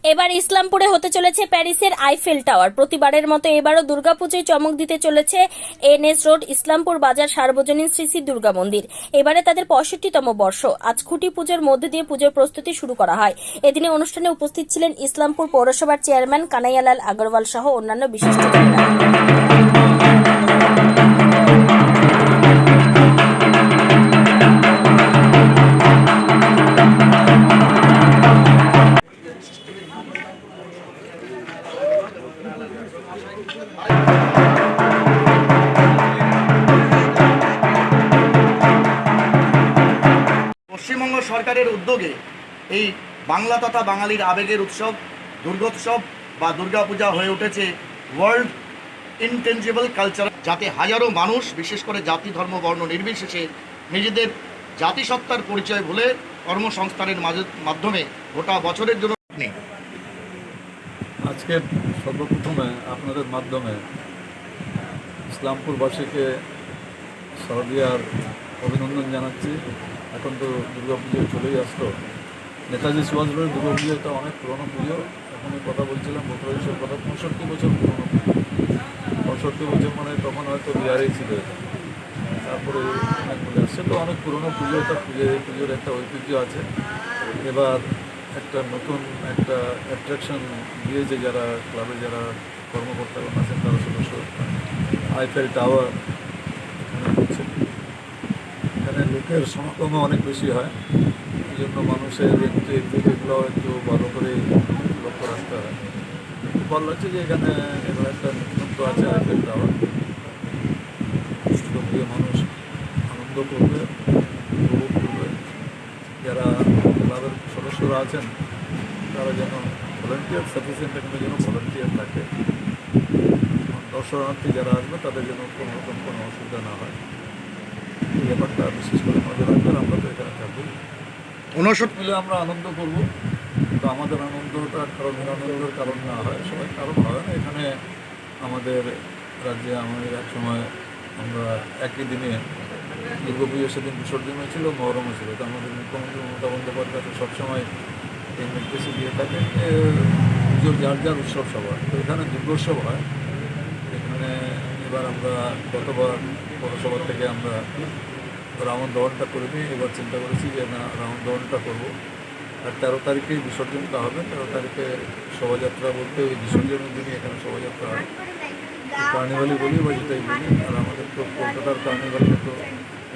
এবার ইসলামপুরে হতে চলেছে প্যারিসের আইফেল টাওয়ার। প্রতিবারের মতো এবারও দুর্গাপুজোয় চমক দিতে চলেছে এনএস রোড ইসলামপুর বাজার সার্বজনীন শ্রী শ্রী দুর্গা মন্দির। এবারে তাদের 65তম বর্ষ। আজ খুঁটি পুজোর মধ্যে দিয়ে পুজোর প্রস্তুতি শুরু করা হয়। এদিনে অনুষ্ঠানে উপস্থিত ছিলেন ইসলামপুর পৌরসভার চেয়ারম্যান কানাইয়ালাল আগরওয়াল সহ অন্যান্য বিশিষ্টজনেরা। পশ্চিমবঙ্গ সরকারের উদ্যোগে এই বাংলা তথা বাঙালির আবেগের উৎসব দুর্গোৎসব বা দুর্গাপূজা হয়ে উঠেছে ওয়ার্ল্ড ইনটেনজিবল কালচার, যাতে হাজারো মানুষ বিশেষ করে জাতি ধর্ম বর্ণ নির্বিশেষে নিজেদের জাতিসত্তার পরিচয় ভুলে কর্মসংস্থানের মাধ্যমে গোটা বছরের জন্য নেই। আজকে সর্বপ্রথমে আপনাদের মাধ্যমে ইসলামপুরবাসীকে শারদীয়ার অভিনন্দন জানাচ্ছি। এখন তো দুর্গাপুজো চলেই আসলো। নেতাজি সুভাষ রোডের দুর্গাপুজো একটা অনেক পুরনো পুজো। এখনই কথা বলছিলাম বছরের কথা, 65 বছর পুরনো। 65 বছর মানে তখন হয়তো বিহারেই ছিল এটা, তারপরে অনেক বলে আসছে। তো অনেক পুরনো পুজো, এটা পুজোর একটা ঐতিহ্য আছে। এবার একটা নতুন একটা অ্যাট্রাকশন দিয়েছে যারা ক্লাবে যারা কর্মকর্তাগণ আছেন তারা সদস্য। আইফেল টাওয়ার এখানে হচ্ছে, এখানে লোকের সমাগমও অনেক বেশি হয়, এই জন্য মানুষের এন্ট্রি এক্সিট এগুলো একটু ভালো করে লক্ষ্য রাখতে হয়। খুব ভালো লাগছে যে এখানে এবার একটা নতুনত্ব আছে আইফেল টাওয়ার। প্রিয় মানুষ আনন্দ করবে, উপভোগ করবে। যারা ক্লাবের সদস্যরা আছেন তারা যেন ভলেন্টিয়ার সাফিসিয়েন্ট, এখানে যেন ভলেন্টিয়ার থাকে। দর্শনার্থী যারা আসবে তাদের যেন কোনো রকম কোনো অসুবিধা না হয়, এই ব্যাপারটা বিশেষ করে নজর রাখবেন। আমরা তো এখানে থাকবো, 59 মিলে আমরা আনন্দ করব। তো আমাদের আনন্দটা কারণ নিরানন্দের কারণ না হয়, সবাই কারণ হয় না। এখানে আমাদের রাজ্যে আমাদের এক সময় আমরা একই দিনে দুর্গাপুজো সেদিন বিসর্জন হয়েছিল, মহরমও ছিল। তো আমাদের মুখ্যমন্ত্রী মমতা বন্দ্যোপাধ্যায় সবসময় এই নির্দেশে দিয়ে থাকেন যে পুজোর যার যার উৎসব সবার। তো এখানে দুর্গোৎসব হয়। এখানে এবার আমরা গতবার পৌরসভা থেকে আমরা রাউন্ড দহনটা করে নিই। এবার চিন্তা করেছি যে না, রাউন্ড দহনটা করবো। আর 13 তারিখেই বিসর্জনটা হবে। 13 তারিখে শোভাযাত্রা বলতে ওই বিসর্জনের দিনই এখানে শোভাযাত্রা হয়। কার্নিভালই বলি বা যেটাই বলি। আর আমাদের তো কলকাতার কার্নিভালকে তো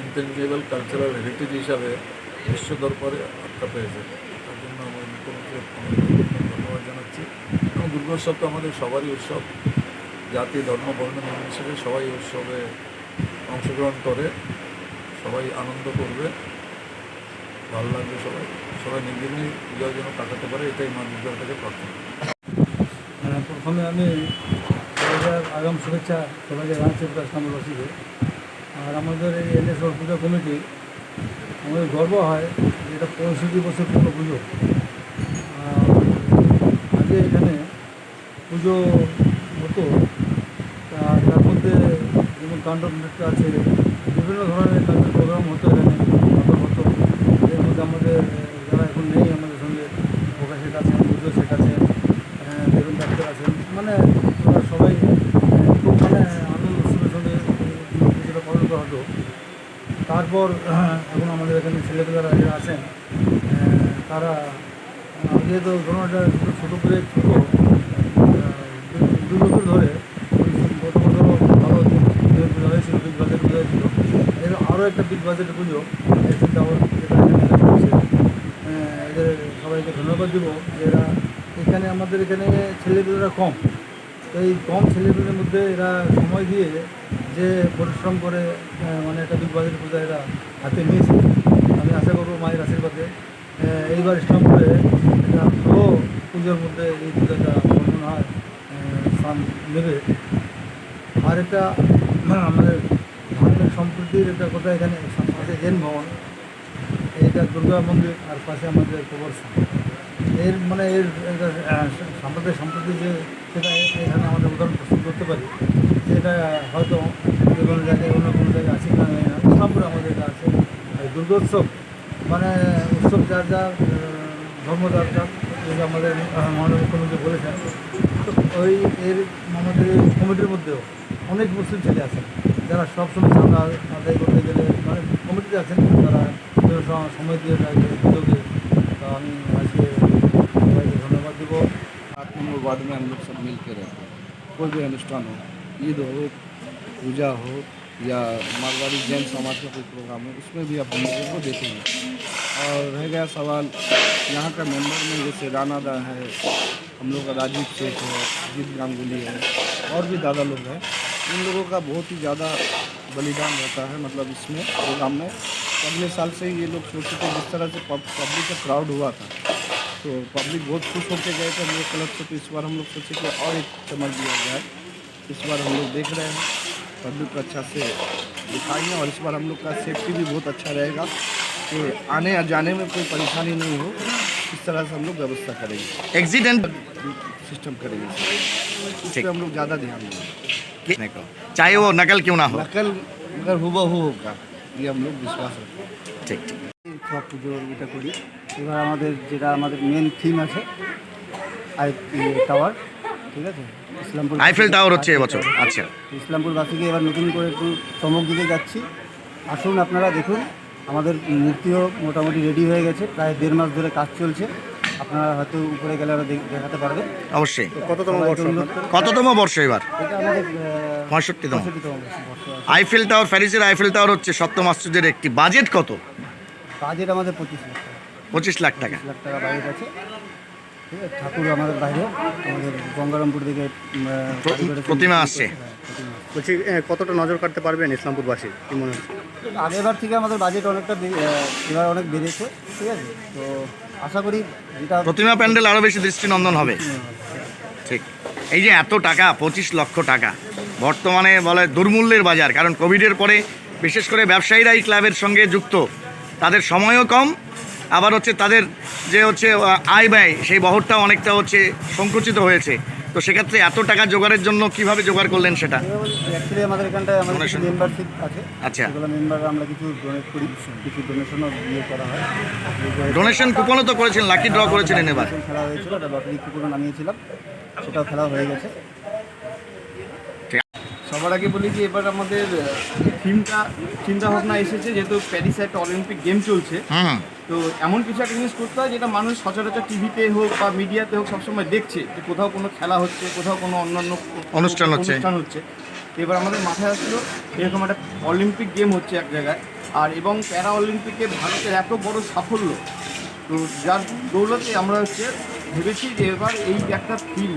ইনটেনজিবল কালচারাল হেরিটেজ হিসাবে বিশ্ব দরবারে আত্মা পেয়েছে। তার জন্য আমার মুখ্যমন্ত্রীর ধন্যবাদ জানাচ্ছি। এবং দুর্গোৎসব তো আমাদের সবারই উৎসব, জাতি ধর্ম বর্ণ নির্বিশেষে সবাই উৎসবে অংশগ্রহণ করে, সবাই আনন্দ করবে, ভালো লাগবে। সবাই সবাই নির্বিঘ্নে পূজার জন্য কাটাতে পারে, এটাই মা দুর্গার কাছে প্রার্থনা। প্রথমে আমি আগাম শুভেচ্ছা সবাইকে জানাচ্ছি ইসলামবাসীকে। আর আমাদের এই এনএস রোড পূজা কমিটি, আমাদের গর্ব হয় যে এটা 65 বছর পুরনো পুজো। আগে এখানে পুজো হতো, তার মধ্যে যেমন তাণ্ডব নৃত্য আছে, বিভিন্ন ধরনের তাদের প্রোগ্রাম হতো এখানে, নাটক হতো। এর মধ্যে আমাদের যারা এখন নেই আমাদের সঙ্গে, প্রকাশ শেখ আছেন, পুজো শেখ আছেন, বেরুন ডাক্তার আছেন, মানে ওরা সবাই খুব মানে আনন্দ উৎসবের সঙ্গে পুজোটা পালন করা হতো। তারপর এখন আমাদের এখানে ছেলেপেলেরা যারা আছেন তারা আগে তো ঘটনাটা ছোটো করে ছোটো 2 বছর ধরে গত বছরও ভালো পুজো হয়েছিল, বিগ বাজেট পুজো হয়েছিল। এর আরও একটা বিগ বাজেট পুজো আইফেল টাওয়ার যেটা এখানে করছে। এদের সবাইকে ধন্যবাদ দেবো যে এরা এখানে আমাদের এখানে ছেলেপেলেরা কম, তো এই কম ছেলেপেলের মধ্যে এরা সময় দিয়ে যে পরিশ্রম করে মানে একটা বিগ বাজেট পূজা এরা হাতে নিয়েছে। আমি আশা করবো মায়ের আশীর্বাদে এইবার ইসলামপুরে একটা ভালো পুজোর মধ্যে এই পূজাটা মনে হয় স্থান নেবে। আর একটা আমাদের ধার্মিক সম্প্রীতির একটা কথা, এখানে পাশে জৈন ভবন, এইটা দুর্গা মন্দির, আর পাশে আমাদের কবরস্থান। এর মানে এর সাম্প্রদায়িক সম্প্রীতি যে সেটা এখানে আমাদের উদাহরণ প্রস্তুত করতে পারি, যেটা হয়তো যে কোনো জায়গায় অন্য কোনো জায়গায় আছে না, ইসলামপুরে আমাদের এটা আছে। দুর্গোৎসব মানে উৎসব যার যার ধর্ম যার যার যেটা আমাদের মাননীয় মুখ্যমন্ত্রী বলেছেন, তো ওই এর আমাদের কমিটির মধ্যেও অনেক মুসলিম ছেলে আছেন যারা সবসময় চাঁদা আদায় করতে গেলে মানে কমিটিতে আছেন, তারা সময় দিয়ে থাকে সুযোগে। তো আমি আজকে সবাইকে ধন্যবাদ দেবো। 8 नंबर वार्ड में हम लोग सब मिल के रहते हैं। कोई भी अनुष्ठान हो, ईद हो, पूजा हो या मारवाड़ी जैन समाज का कोई प्रोग्राम हो, उसमें भी आप हम लोगों को देते हैं। और रह गया सवाल यहाँ का मेंबर में, जैसे राना दा है, हम लोग का राजीव शेख है, अजीत गांगुली है, और भी दादा लोग हैं। इन लोगों का बहुत ही ज़्यादा बलिदान रहता है, मतलब इसमें प्रोग्राम में। अगले साल से ही ये लोग सोचते थे, जिस तरह से पब्लिक का क्राउड हुआ था, तो पब्लिक बहुत खुश होकर गए थे हम लोग क्लब से। तो इस बार हम लोग सोचे कि और एक चमक दिया जाए। इस बार हम लोग देख रहे हैं पब्लिक को अच्छा से दिखाएंगे, और इस बार हम लोग का सेफ्टी भी बहुत अच्छा रहेगा कि आने या जाने में कोई परेशानी नहीं हो। इस तरह से हम लोग व्यवस्था करेंगे, एक्सीडेंट सिस्टम करेंगे। इस पर हम लोग ज़्यादा ध्यान देंगे। चाहे वो नकल क्यों ना हो। नकल मगर हुबहू होगा, ये हम लोग विश्वास रखते हैं। ঠিক ঠিক। সব পুজোর এটা করি। এবার আমাদের যেটা আমাদের মেন থিম আছে টাওয়ার, ঠিক আছে, ইসলামপুর আইফেল টাওয়ার হচ্ছে এবছর। আচ্ছা, ইসলামপুরবাসীকে এবার নতুন করে একটু চমক দিতে যাচ্ছি। আসুন আপনারা দেখুন, আমাদের মূর্তিও মোটামুটি রেডি হয়ে গেছে, প্রায় 1.5 মাস ধরে কাজ চলছে। আপনারা হয়তো উপরে গেলে আরও দেখাতে পারবেন। অবশ্যই। কততম বর্ষ? কততম বর্ষ এবার? এটা আমাদের 65তম। 65তম বর্ষ আছে। আইফেল টাওয়ার, প্যারিসের আইফেল টাওয়ার হচ্ছে সপ্তম আশ্চর্যের একটি। বাজেট কত? বাজেট আমাদের 25 লাখ টাকা। 25 লাখ টাকা। 25 লাখ টাকা বাজেট আছে, ঠিক আছে। ঠাকুর আমাদের বাইরে, আমাদের গঙ্গারামপুর থেকে প্রতিমা আসছে। বলছি কতটা নজর কাটতে পারবেন ইসলামপুরবাসী, কি মনে হচ্ছে? আগেরবার থেকে আমাদের বাজেট অনেকটা এবার অনেক বেড়েছে, ঠিক আছে। তো আশা করি যেটা প্রতিমা প্যান্ডেল আরও বেশি দৃষ্টিনন্দন হবে। ঠিক। এই যে এত টাকা, 25 লক্ষ টাকা, বর্তমানে বলে দুর্মূল্যের বাজার। কারণ কোভিডের পরে বিশেষ করে ব্যবসায়ীরাই ক্লাবের সঙ্গে যুক্ত, তাদের সময়ও কম, আবার হচ্ছে তাদের যে হচ্ছে আয় ব্যয়, সেই বহরটাও অনেকটা হচ্ছে সংকুচিত হয়েছে। তো সেক্ষেত্রে এত টাকা জোগাড়ের জন্য কিভাবে জোগাড় করলেন সেটা? অ্যাকচুয়ালি আমাদের এখানটায় আমাদের Donation। মেম্বারশিপ আছে। আচ্ছা। সেগুলো মেম্বাররা আমরা কিছু ডোনেট করি, কিছু ডোনেশনও দিয়ে করা হয়। ডোনেশন কুপনও তো করেছিলেন, লাকি ড্র করেছিলেন এবার। খেলা হয়েছিল, একটা লটারি কুপনও নামিয়েছিলাম, সেটাও খেলা হয়ে গেছে। সবার আগে বলি যে এবার আমাদের থিমটা চিন্তা ভাবনা এসেছে, যেহেতু প্যারিসে একটা অলিম্পিক গেম চলছে, হুম। তো এমন কিছু একটা জিনিস করতে হয় যেটা মানুষ সচরাচর টিভিতে হোক বা মিডিয়াতে হোক সবসময় দেখছে, যে কোথাও কোনো খেলা হচ্ছে, কোথাও কোনো অন্যান্য অনুষ্ঠান হচ্ছে। হচ্ছে। তো এবার আমাদের মাথায় আসলো এরকম একটা অলিম্পিক গেম হচ্ছে এক জায়গায়, আর এবং প্যারা অলিম্পিকে ভারতের এত বড় সাফল্য, তো যার দৌলতে আমরা হচ্ছে ভেবেছি যে এবার এই একটা থিম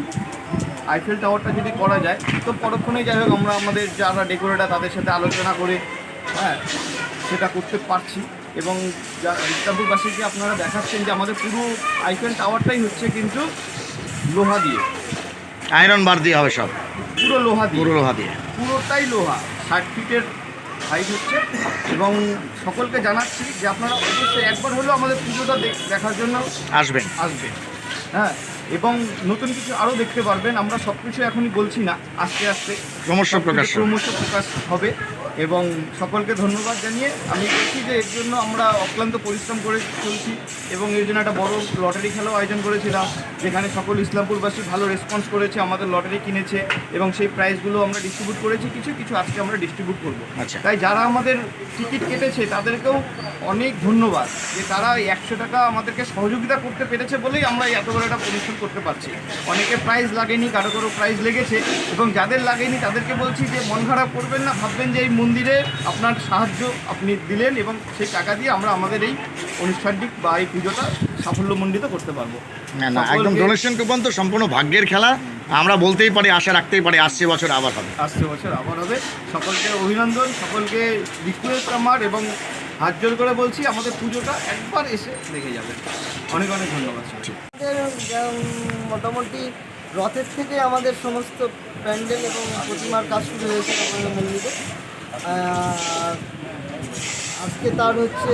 আইফেল টাওয়ারটা যদি করা যায়, তো পরক্ষণেই যাই হোক আমরা আমাদের যারা ডেকোরেটার তাদের সাথে আলোচনা করে সেটা করতে পারছি। এবং ইসলামপুরবাসীকে আপনারা দেখাচ্ছেন যে আমাদের পুরো আইফেল টাওয়ারটাই হচ্ছে কিন্তু লোহা দিয়ে, আয়রন বার দিয়ে হবে সব, পুরো লোহা দিয়ে, পুরো লোহা দিয়ে। পুরোটাই লোহা, 60 ফিটের হাইট হচ্ছে। এবং সকলকে জানাচ্ছি যে আপনারা অবশ্যই একবার হলেও আমাদের পুজোটা দেখার জন্য আসবেন। আসবেন। হ্যাঁ, এবং নতুন কিছু আরও দেখতে পারবেন। আমরা সব কিছু এখনই বলছি না, আস্তে আস্তে ক্রমশ প্রকাশ হবে। এবং সকলকে ধন্যবাদ জানিয়ে আমি বলছি যে এর জন্য আমরা অক্লান্ত পরিশ্রম করে চলছি, এবং এর জন্য একটা বড় লটারি খেলাও আয়োজন করেছিলাম, যেখানে সকল ইসলামপুরবাসী ভালো রেসপন্স করেছে, আমাদের লটারি কিনেছে, এবং সেই প্রাইজগুলো আমরা ডিস্ট্রিবিউট করেছি। কিছু কিছু আজকে আমরা ডিস্ট্রিবিউট করবো। আচ্ছা। তাই যারা আমাদের টিকিট কেটেছে তাদেরকেও অনেক ধন্যবাদ, যে তারা 100 টাকা আমাদেরকে সহযোগিতা করতে পেরেছে বলেই আমরা এত বড় একটা পরিশ্রম করতে পারছি। অনেকে প্রাইজ লাগেনি, কারো কারো প্রাইজ লেগেছে, এবং যাদের লাগেনি তাদেরকে বলছি যে মন খারাপ করবেন না, ভাববেন যে এই মন্দিরে আপনার সাহায্য আপনি দিলেন, এবং সেই টাকা দিয়ে আমরা আমাদের এই অনুষ্ঠানটি বা এই পুজোটা সাফল্যমণ্ডিত করতে পারবো। না না, একদম ডোনেশন কুপন তো সম্পূর্ণ ভাগ্যের খেলা। আমরা বলতেই পারি, আশা রাখতেই পারি আসছে বছর আবার হবে। আসছে বছর আবার হবে। সকলকে অভিনন্দন, সকলকে রিকোয়েস্ট আমার, এবং হাত জোর করে বলছি আমাদের পুজোটা একবার এসে দেখে যাবেন। অনেক অনেক ধন্যবাদ। মোটামুটি রথের থেকে আমাদের সমস্ত প্যান্ডেল এবং প্রতিমার কাজ শুরু হয়েছে আমাদের মন্দিরে। আজকে তার হচ্ছে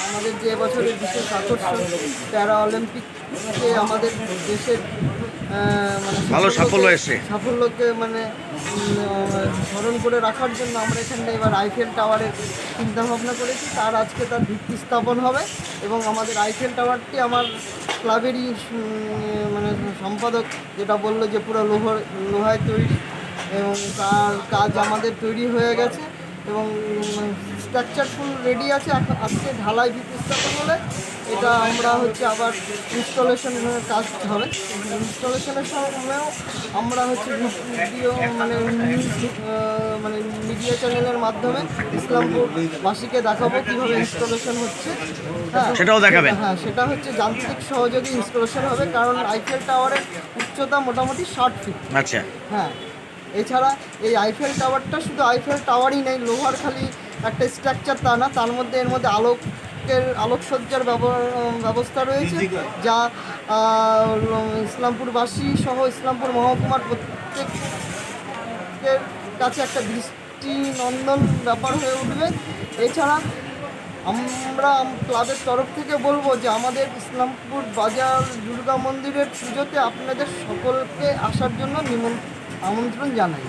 আমাদের যে এবছরের বিশেষ আকর্ষণ প্যারা অলিম্পিকে আমাদের দেশের মানে ভালো সাফল্য এসছে। সাফল্যকে মানে স্মরণ করে রাখার জন্য আমরা এখানে এবার আইফেল টাওয়ারের চিন্তাভাবনা করেছি। তার আজকে তার ভিত্তি স্থাপন হবে এবং আমাদের আইফেল টাওয়ারটি আমার ক্লাবেরই মানে সম্পাদক যেটা বললো যে পুরো লোহায় তৈরি এবং তার কাজ আমাদের তৈরি হয়ে গেছে এবং স্ট্রাকচার ফুল রেডি আছে। আজকে ঢালাই ভিত্তি স্থাপন হলে এটা আমরা হচ্ছে আবার ইনস্টলেশনের কাজ হবে। ইনস্টলেশনের সময়ও আমরা হচ্ছে ভিডিও মানে মানে মিডিয়া চ্যানেলের মাধ্যমে ইসলামপুরবাসীকে দেখাবো কীভাবে ইনস্টলেশন হচ্ছে। হ্যাঁ, সেটাও দেখাবেন? হ্যাঁ, সেটা হচ্ছে যান্ত্রিক সহযোগী ইনস্টলেশন হবে, কারণ আইফেল টাওয়ারের উচ্চতা মোটামুটি 60 ফিট। আচ্ছা, হ্যাঁ, এছাড়া এই আইফেল টাওয়ারটা শুধু আইফেল টাওয়ারই নেই, লোহার খালি একটা স্ট্রাকচার তা না, তার মধ্যে এর মধ্যে আলোকসজ্জার ব্যবস্থা রয়েছে, যা ইসলামপুরবাসী সহ ইসলামপুর মহকুমার প্রত্যেকের কাছে একটা দৃষ্টিনন্দন ব্যাপার হয়ে উঠবে। এছাড়া আমরা ক্লাবের তরফ থেকে বলবো যে আমাদের ইসলামপুর বাজার দুর্গা মন্দিরের পুজোতে আপনাদের সকলকে আসার জন্য আমন্ত্রণ জানাই।